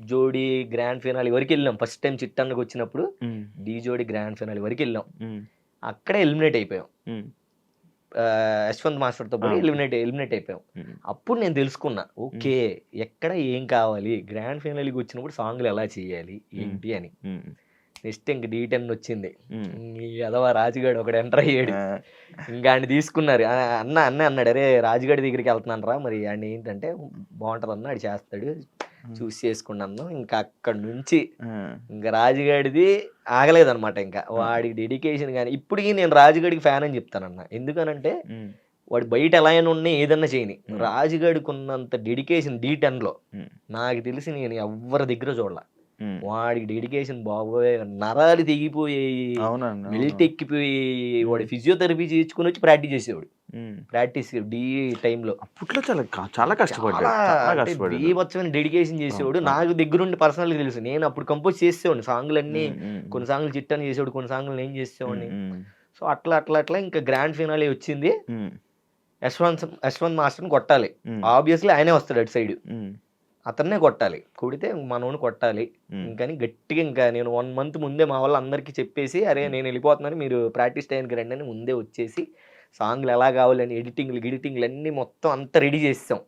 జోడీ grand finale వరకు వెళ్ళాం. ఫస్ట్ టైం చిట్టన్నకి వచ్చినప్పుడు హ్మ్. ఢీ జోడీ గ్రాండ్ ఫినాలే వరకు వెళ్ళాం. హ్మ్. అక్కడే ఎలిమినేట్ అయిపోయాం. హ్మ్. యశ్వంత్ మాస్టర్‌తో ఆ! పోయి ఓకే. ఎలిమినేట్ అయిపోయాం. హ్మ్. అప్పుడు నేను తెలుసుకున్నా. హ్మ్. ఓకే. ఎక్కడ ఏం కావాలి? గ్రాండ్ ఫినాలేకి వచ్చినప్పుడు సాంగ్‌లు ఎలా చేయాలి? హ్మ్. ఏంటి అని. హ్మ్. నెక్స్ట్ ఇంక డీ10 వచ్చింది. హ్మ్. ఈ ఎదవ రాజుగాడు ఒకడు ఎంటర్ అయ్యాడు. ఆ! ఇంక ఆడిని తీసుకున్నారు. అన్నే అన్నాడు. "అరే! రాజుగాడి దగ్గరికి ఎళ్తున్నానురా మరి ఆడిని ఏంటంటే బావుంటదన్న ఆడు చేస్తాడు. హ్మ్. చూసి చేసుకోండి అన్నాం." ఇంకా అక్కడి నుంచి ఆ! ఇంక రాజుగాడిది ఆగలేదన్నమాట ఇంక. ఆ! వాడి డెడికేషన్ గాని ఇప్పటికి నేను రాజుగాడికి ఫ్యాన్ అని చెప్తానన్న. ఎందుకనంటే హ్మ్. వాడు బయట ఎలా అయినా ఉన్ని ఏదన్నా చేయని. హ్మ్. రాజుగాడికున్నంత డెడికేషన్ డీ10లో హ్మ్. నాకు తెలిసి నేను ఎవ్వరి దగ్గర చూడల. హ్మ్. వాడికి డెడికేషన్ బాబోయ్! నరాలు తెగిపోయేయి. అవునండి. బెల్ట్ అవునవును. ఎక్కిపోయేయి. వాడు హ్మ్. ఫిజియోథెరపీ చేయించుకొనొచ్చి ప్రాక్టీస్ చేసేవాడు. హ్మ్. ప్రాక్టీస్ డీ టైమ్‌లో. అప్పట్లో చాలా చాలా కష్టపడ్డాడు. చాలా అంటే కష్టపడ్డాడు. బీభత్సమైన డెడికేషన్ అవును. చేసేవాడు. అవును. నాకు దగ్గరుండి పర్సనల్‌గా తెలుసు. నేను అప్పుడు కంపోజ్ చేసేసేవాడిని సాంగులన్నీ. హ్మ్. హ్మ్. హ్మ్. కొన్ని సాంగులు చిట్టని చేసేవాడు. కొన్ని సాంగులు నేను హ్మ్. చేసేసేవాడిని. హ్మ్. సో, అట్లా ఇంకా గ్రాండ్ ఫినాలే వచ్చింది. హ్మ్. యశ్వంత్ మాస్టర్‌ని కొట్టాలి. హ్మ్. ఆబ్వియస్‌లీ ఆయనే వస్తాడు అటు సైడు. హ్మ్. అతన్నే కొట్టాలి. కొడితే మనోడిని కొట్టాలి. హ్మ్. ఇంకని గట్టిగా ఇంకా నేను 1 మంత్ ముందే మా వాళ్ళందరికీ చెప్పేసి, "అరే! హ్మ్. నేనెళ్ళిపోతున్నాను. మీరు ప్రాక్టీస్ టైంకి రండని" ముందే వచ్చేసి, సాంగ్‌లు ఎలా కావాలని ఎడిటింగ్‌లు, గిడిటింగ్‌లన్నీ మొత్తం అంతా రెడీ చేసేసాం.